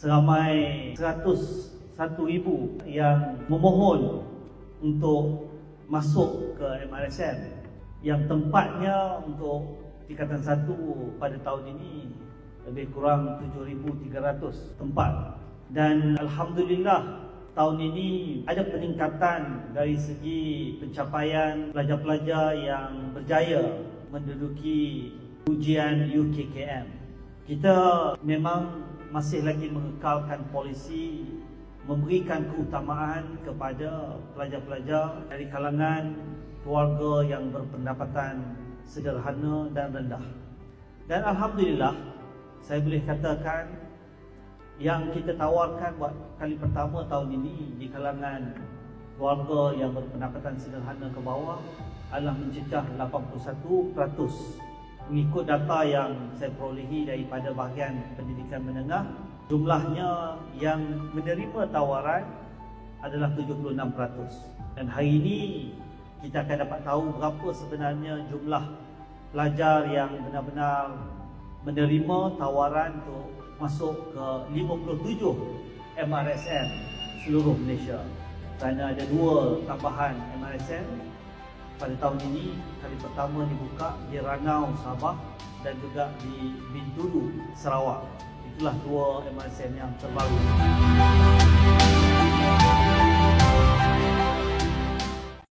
seramai 101,000 yang memohon untuk masuk ke MRSM, yang tempatnya untuk tingkatan 1 pada tahun ini lebih kurang 7,300 tempat. Dan Alhamdulillah tahun ini ada peningkatan dari segi pencapaian pelajar-pelajar yang berjaya menduduki ujian UKKM. Kita memang masih lagi mengekalkan polisi memberikan keutamaan kepada pelajar-pelajar dari kalangan keluarga yang berpendapatan sederhana dan rendah. Dan Alhamdulillah, saya boleh katakan yang kita tawarkan buat kali pertama tahun ini di kalangan keluarga yang berpendapatan sederhana ke bawah adalah mencecah 81%. Mengikut data yang saya perolehi daripada bahagian pendidikan menengah, jumlahnya yang menerima tawaran adalah 76%. Dan hari ini kita akan dapat tahu berapa sebenarnya jumlah pelajar yang benar-benar menerima tawaran untuk masuk ke 57 MRSM seluruh Malaysia. Kerana ada 2 tambahan MRSM pada tahun ini, kali pertama dibuka di Ranau, Sabah dan juga di Bintulu, Sarawak. Itulah 2 MRSM yang terbaru.